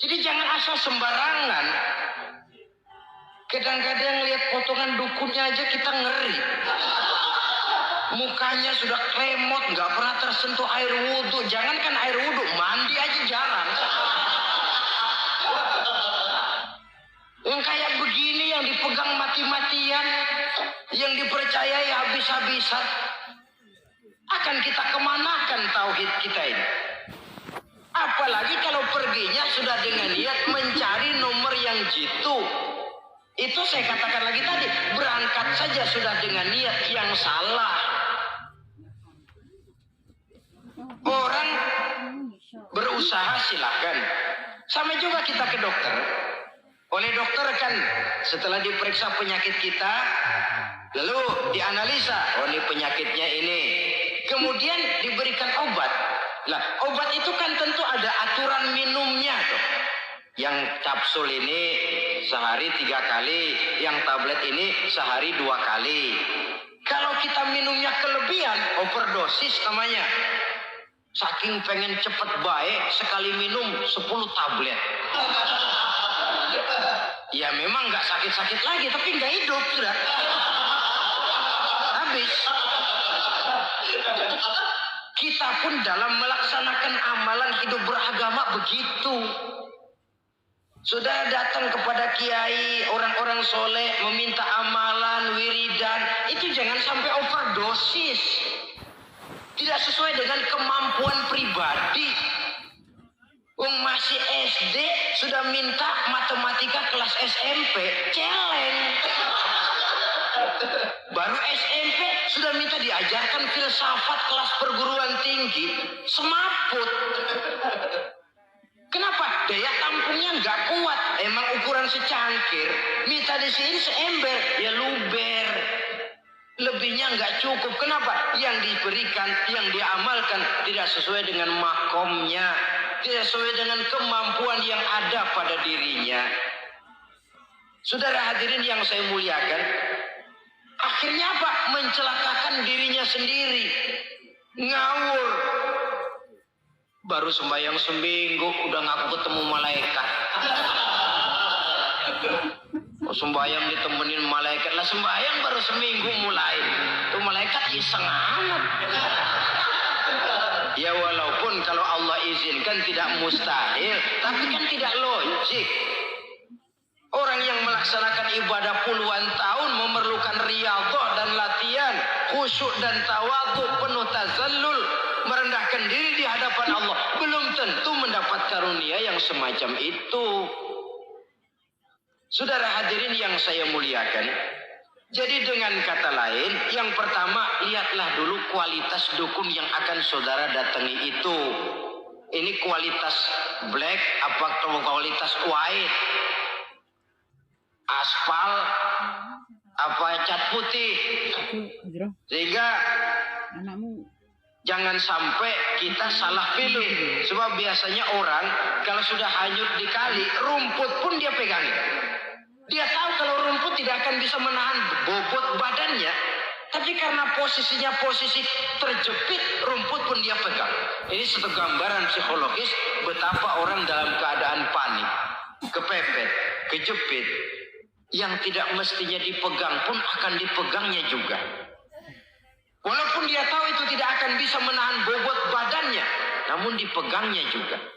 S2: Jadi jangan asal sembarangan. Kadang-kadang lihat potongan dukunnya aja kita ngeri. Mukanya sudah kremot, nggak pernah tersentuh air wudhu. Jangankan air wudhu, mandi aja jarang. begini yang dipegang mati-matian, yang dipercayai habis-habisan, akan kita kemanakan tauhid kita ini? Apalagi kalau perginya sudah dengan niat mencari nomor yang jitu. Itu saya katakan lagi tadi, berangkat saja sudah dengan niat yang salah. Orang berusaha silakan. Sama juga kita ke dokter. Oleh dokter kan setelah diperiksa penyakit kita, lalu dianalisa, oh ini penyakitnya ini. Kemudian diberikan obat. Lah, obat itu kan tentu ada aturan minumnya tuh. Yang kapsul ini sehari 3 kali, yang tablet ini sehari 2 kali. Kalau kita minumnya kelebihan, overdosis namanya. Saking pengen cepet baik, sekali minum 10 tablet. Ya memang nggak sakit-sakit lagi, tapi nggak hidup sudah. Habis. Kita pun dalam melaksanakan amalan hidup beragama begitu. Saudara datang kepada kiai, orang-orang soleh, meminta amalan, wiridan, itu jangan sampai overdosis. Tidak sesuai dengan kemampuan pribadi. Masih SD sudah minta matematika kelas SMP, celeng. Baru SMP sudah minta diajarkan filsafat kelas perguruan tinggi, semaput. Kenapa? Daya tampungnya nggak kuat. Emang ukuran secangkir, minta di sini seember, ya luber. Lebihnya nggak cukup. Kenapa? Yang diberikan, yang diamalkan tidak sesuai dengan makomnya, tidak sesuai dengan kemampuan yang ada pada dirinya. Saudara hadirin yang saya muliakan, akhirnya apa? Mencelakakan dirinya sendiri, ngawur. Baru sembahyang seminggu udah ngaku ketemu malaikat. Sembahyang ditemenin malaikat lah, sembahyang baru seminggu mulai. Tuh malaikat iseng amat. Ya walaupun kalau Allah izinkan tidak mustahil, tapi kan tidak logik. Orang yang melaksanakan ibadah puluhan tahun memerlukan riyadhah dan latihan, khusyuk dan tawadhu, penuh tazallul, merendahkan diri di hadapan Allah, belum tentu mendapat karunia yang semacam itu. Saudara hadirin yang saya muliakan, jadi dengan kata lain, yang pertama, lihatlah dulu kualitas dukun yang akan saudara datangi itu. Ini kualitas black apa kualitas white? Aspal apa cat putih? Sehingga jangan sampai kita salah pilih. Sebab biasanya orang kalau sudah hanyut di kali, rumput pun dia pegangi. Dia tahu kalau rumput tidak akan bisa menahan bobot badannya, tapi karena posisinya posisi terjepit, rumput pun dia pegang. Ini satu gambaran psikologis betapa orang dalam keadaan panik, kepepet, kejepit, yang tidak mestinya dipegang pun akan dipegangnya juga. Walaupun dia tahu itu tidak akan bisa menahan bobot badannya, namun dipegangnya juga.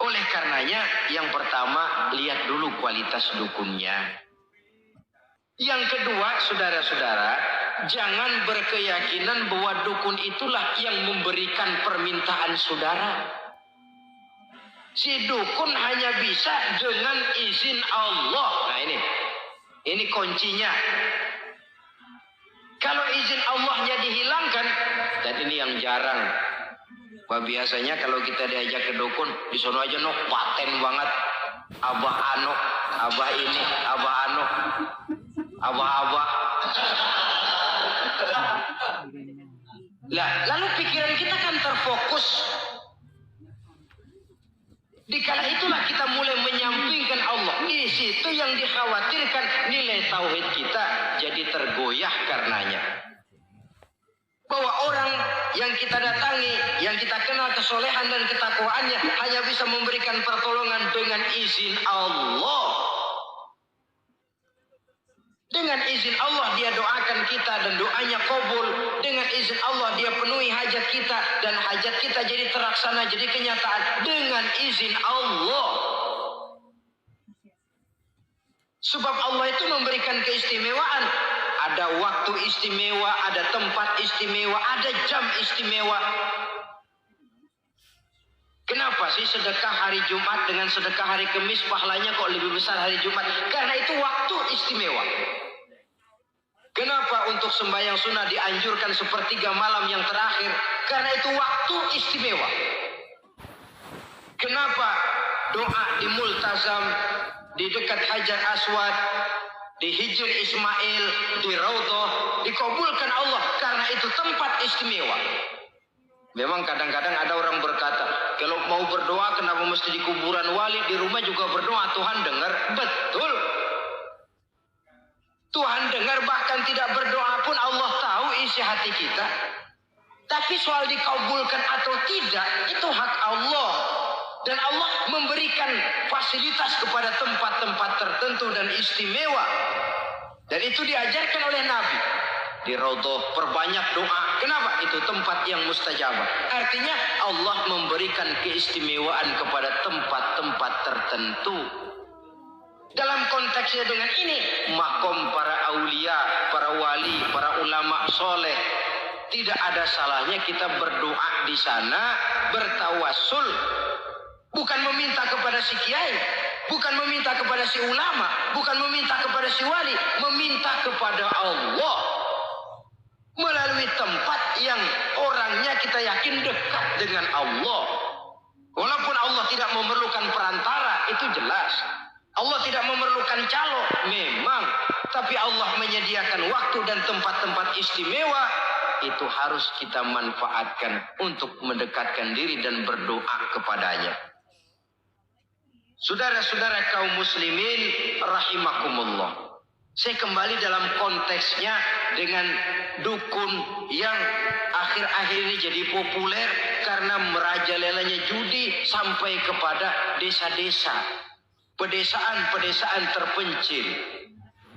S2: Oleh karenanya, yang pertama, lihat dulu kualitas dukunnya. Yang kedua, saudara-saudara, jangan berkeyakinan bahwa dukun itulah yang memberikan permintaan saudara. Si dukun hanya bisa dengan izin Allah. Nah ini kuncinya. Kalau izin Allahnya dihilangkan, dan ini yang jarang. Biasanya kalau kita diajak ke dukun, di sono aja no paten banget. Abah anu, abah ini, abah anu, abah. Lah, lalu pikiran kita kan terfokus. Dikala itulah kita mulai menyampingkan Allah. Di situ yang dikhawatirkan nilai tauhid kita jadi tergoyah karenanya. Bahwa orang yang kita datangi, yang kita kenal kesolehan dan ketakwaannya, hanya bisa memberikan pertolongan dengan izin Allah. Dengan izin Allah dia doakan kita dan doanya kabul. Dengan izin Allah dia penuhi hajat kita dan hajat kita jadi terlaksana, jadi kenyataan dengan izin Allah. Sebab Allah itu memberikan keistimewaan. Ada waktu istimewa, ada tempat istimewa, ada jam istimewa. Kenapa sih sedekah hari Jumat dengan sedekah hari Kamis pahalanya kok lebih besar hari Jumat? Karena itu waktu istimewa. Kenapa untuk sembahyang sunnah dianjurkan sepertiga malam yang terakhir? Karena itu waktu istimewa. Kenapa doa di Multazam, di dekat Hajar Aswad, di Hijr Ismail, di Raudhah dikabulkan Allah? Karena itu tempat istimewa. Memang kadang-kadang ada orang berkata, kalau mau berdoa kenapa mesti di kuburan wali? Di rumah juga berdoa, Tuhan dengar. Betul. Tuhan dengar, bahkan tidak berdoa pun Allah tahu isi hati kita. Tapi soal dikabulkan atau tidak, itu hak Allah. Dan Allah memberikan fasilitas kepada tempat-tempat tertentu dan istimewa. Dan itu diajarkan oleh Nabi. Di Raudhah perbanyak doa. Kenapa? Itu tempat yang mustajabah. Artinya Allah memberikan keistimewaan kepada tempat-tempat tertentu. Dalam konteksnya dengan ini, makom para aulia, para wali, para ulama soleh, tidak ada salahnya kita berdoa di sana, bertawassul. Bukan meminta kepada si kiai, bukan meminta kepada si ulama, bukan meminta kepada si wali, meminta kepada Allah. Melalui tempat yang orangnya kita yakin dekat dengan Allah. Walaupun Allah tidak memerlukan perantara, itu jelas. Allah tidak memerlukan calo, memang. Tapi Allah menyediakan waktu dan tempat-tempat istimewa. Itu harus kita manfaatkan untuk mendekatkan diri dan berdoa kepadanya. Saudara-saudara kaum muslimin rahimakumullah. Saya kembali dalam konteksnya dengan dukun yang akhir-akhir ini jadi populer karena merajalelanya judi sampai kepada desa-desa, pedesaan-pedesaan terpencil,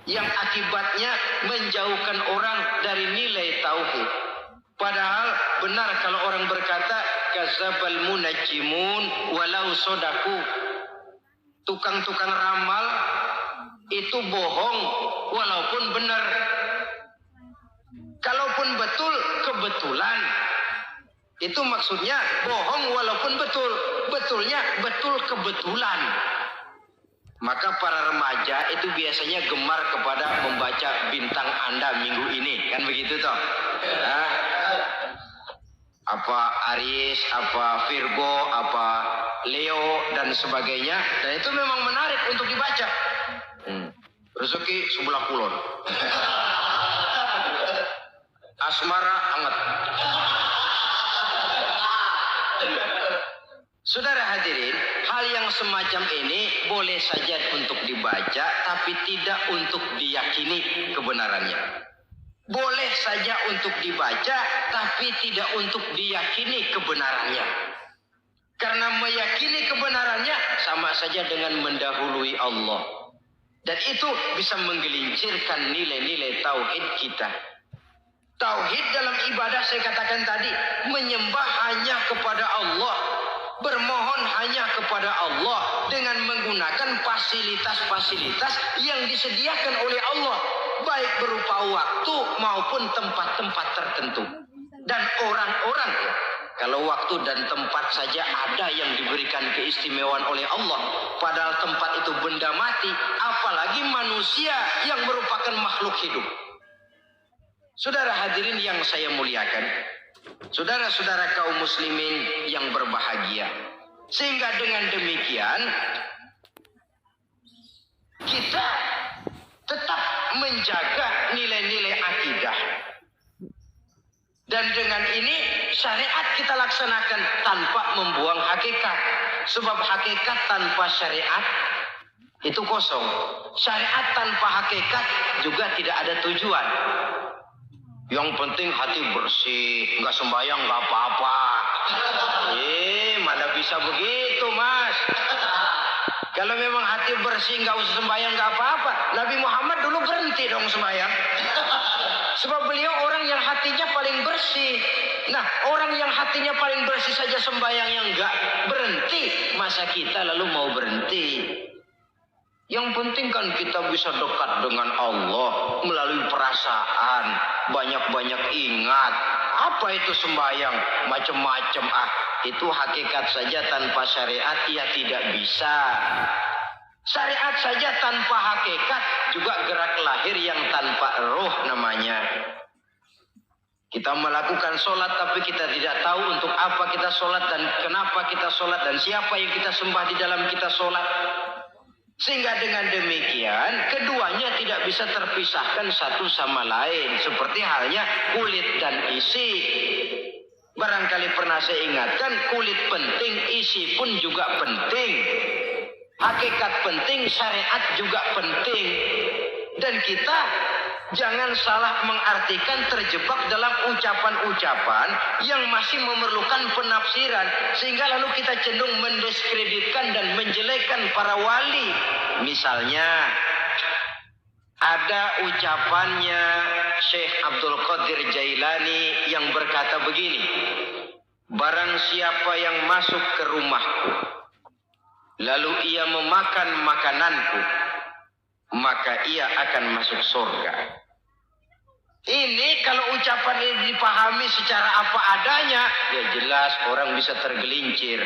S2: yang akibatnya menjauhkan orang dari nilai tauhid. Padahal benar kalau orang berkata kazabal munajjimun walau sodaku. Tukang-tukang ramal itu bohong walaupun benar. Kalaupun betul, kebetulan. Itu maksudnya bohong walaupun betul. Betulnya betul kebetulan. Maka para remaja itu biasanya gemar kepada membaca bintang Anda minggu ini. Kan begitu toh? Nah, apa Aries, apa Virgo, apa Leo dan sebagainya. Dan itu memang menarik untuk dibaca. Rezeki sebelah kulon. Asmara anget. Saudara hadirin, hal yang semacam ini boleh saja untuk dibaca, tapi tidak untuk diyakini kebenarannya. Boleh saja untuk dibaca, tapi tidak untuk diyakini kebenarannya. Karena meyakini kebenarannya sama saja dengan mendahului Allah. Dan itu bisa menggelincirkan nilai-nilai tauhid kita. Tauhid dalam ibadah saya katakan tadi, menyembah hanya kepada Allah, bermohon hanya kepada Allah dengan menggunakan fasilitas-fasilitas yang disediakan oleh Allah, baik berupa waktu maupun tempat-tempat tertentu. Dan orang-orang, kalau waktu dan tempat saja ada yang diberikan keistimewaan oleh Allah, padahal tempat itu benda mati, apalagi manusia yang merupakan makhluk hidup. Saudara hadirin yang saya muliakan, saudara-saudara kaum muslimin yang berbahagia, sehingga dengan demikian kita tetap menjaga nilai-nilai akidah. Dan dengan ini syariat kita laksanakan tanpa membuang hakikat. Sebab hakikat tanpa syariat itu kosong. Syariat tanpa hakikat juga tidak ada tujuan. Yang penting hati bersih, nggak sembahyang nggak apa-apa. Mana bisa begitu, Mas? Kalau memang hati bersih nggak usah sembahyang nggak apa-apa. Nabi Muhammad dulu berhenti dong sembahyang. Sebab beliau orang yang hatinya paling bersih. Nah, orang yang hatinya paling bersih saja sembahyang yang nggak berhenti, masa kita lalu mau berhenti? Yang penting kan kita bisa dekat dengan Allah melalui perasaan, banyak-banyak ingat. Apa itu sembahyang? Macam-macam. Itu hakikat saja tanpa syariat ia tidak bisa. Syariat saja tanpa hakikat juga gerak lahir yang tanpa roh namanya. Kita melakukan sholat tapi kita tidak tahu untuk apa kita sholat dan kenapa kita sholat dan siapa yang kita sembah di dalam kita sholat. Sehingga dengan demikian keduanya tidak bisa terpisahkan satu sama lain. Seperti halnya kulit dan isi. Barangkali pernah saya ingatkan, kulit penting, isi pun juga penting. Hakikat penting, syariat juga penting. Dan kita jangan salah mengartikan terjebak dalam ucapan-ucapan yang masih memerlukan penafsiran. Sehingga lalu kita cenderung mendiskreditkan dan menjelekkan para wali. Misalnya, ada ucapannya Syekh Abdul Qadir Jailani yang berkata begini, barang siapa yang masuk ke rumahku, lalu ia memakan makananku, maka ia akan masuk surga. Ini kalau ucapan ini dipahami secara apa adanya, ya jelas orang bisa tergelincir.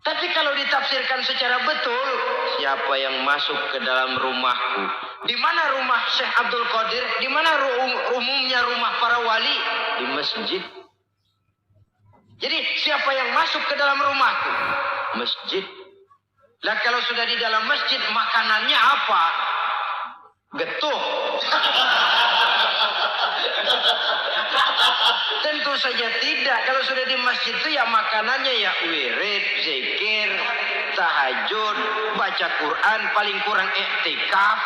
S2: Tapi kalau ditafsirkan secara betul, siapa yang masuk ke dalam rumahku? Di mana rumah Syekh Abdul Qadir? Di mana umumnya rumah para wali? Di masjid. Jadi siapa yang masuk ke dalam rumahku? Masjid. Lah kalau sudah di dalam masjid, makanannya apa? Getuh. Tentu saja tidak. Kalau sudah di masjid itu ya makanannya ya wirid, zikir, tahajud, baca Quran, paling kurang iktikaf.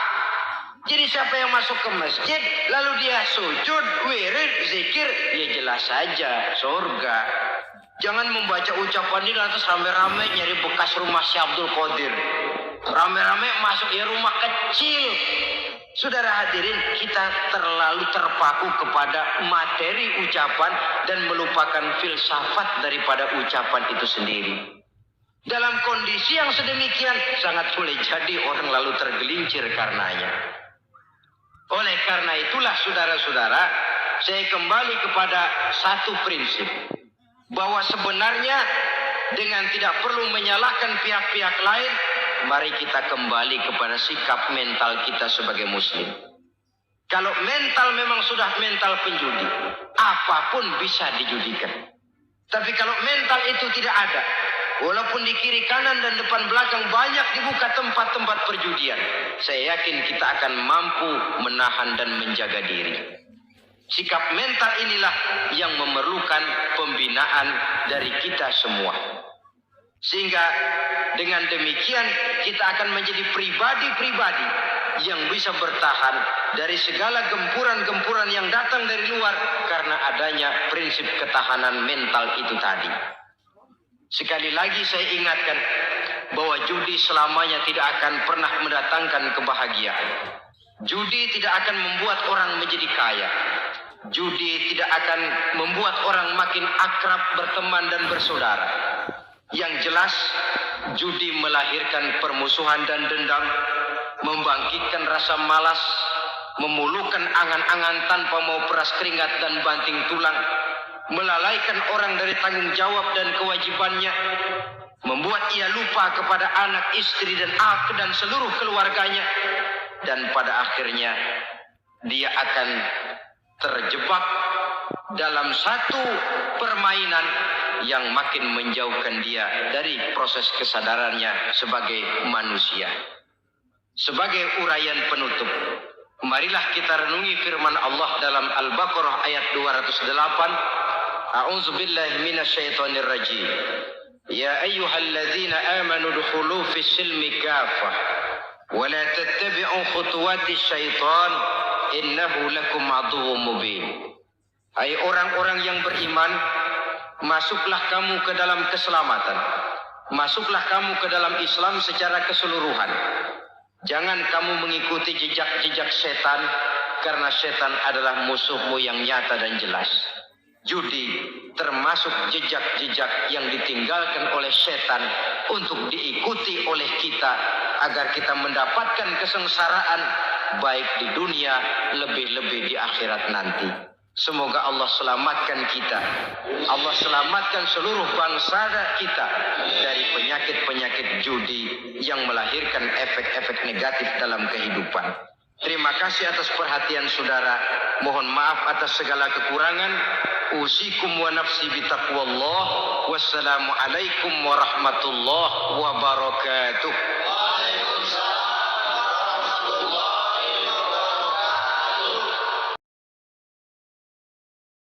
S2: Jadi siapa yang masuk ke masjid lalu dia sujud, wirid, zikir, ya jelas saja surga. Jangan membaca ucapan ini lantas rame-rame nyari bekas rumah Syekh Abdul Qadir. Rame-rame masuk ya rumah kecil. Saudara hadirin, kita terlalu terpaku kepada materi ucapan dan melupakan filsafat daripada ucapan itu sendiri. Dalam kondisi yang sedemikian, sangat boleh jadi orang lalu tergelincir karenanya. Oleh karena itulah saudara-saudara, saya kembali kepada satu prinsip. Bahwa sebenarnya dengan tidak perlu menyalahkan pihak-pihak lain, mari kita kembali kepada sikap mental kita sebagai muslim. Kalau mental memang sudah mental penjudi, apapun bisa dijudikan. Tapi kalau mental itu tidak ada, walaupun di kiri kanan dan depan belakang banyak dibuka tempat-tempat perjudian, saya yakin kita akan mampu menahan dan menjaga diri. Sikap mental inilah yang memerlukan pembinaan dari kita semua. Sehingga dengan demikian kita akan menjadi pribadi-pribadi yang bisa bertahan dari segala gempuran-gempuran yang datang dari luar karena adanya prinsip ketahanan mental itu tadi. Sekali lagi saya ingatkan bahwa judi selamanya tidak akan pernah mendatangkan kebahagiaan. Judi tidak akan membuat orang menjadi kaya. Judi tidak akan membuat orang makin akrab berteman dan bersaudara. Yang jelas, judi melahirkan permusuhan dan dendam, membangkitkan rasa malas, memulukan angan-angan tanpa mau peras keringat dan banting tulang, melalaikan orang dari tanggung jawab dan kewajibannya, membuat ia lupa kepada anak, istri dan seluruh keluarganya, dan pada akhirnya dia akan terjebak dalam satu permainan yang makin menjauhkan dia dari proses kesadarannya sebagai manusia. Sebagai uraian penutup, marilah kita renungi firman Allah dalam Al-Baqarah ayat 208. A'udzubillahi minasyaitonir rajim. Ya ayyuhalladzina amanu dukhulu fis silmi kafah wa la tattabi'u khutuwatis syaitan innahu lakum aduwwum mubin. Hai orang-orang yang beriman, masuklah kamu ke dalam keselamatan. Masuklah kamu ke dalam Islam secara keseluruhan. Jangan kamu mengikuti jejak-jejak setan, karena setan adalah musuhmu yang nyata dan jelas. Judi termasuk jejak-jejak yang ditinggalkan oleh setan untuk diikuti oleh kita agar kita mendapatkan kesengsaraan baik di dunia, lebih-lebih di akhirat nanti. Semoga Allah selamatkan kita. Allah selamatkan seluruh bangsa kita dari penyakit-penyakit judi yang melahirkan efek-efek negatif dalam kehidupan. Terima kasih atas perhatian saudara. Mohon maaf atas segala kekurangan. Usikum wa nafsi bitaqwallah. Wassalamualaikum warahmatullahi wabarakatuh.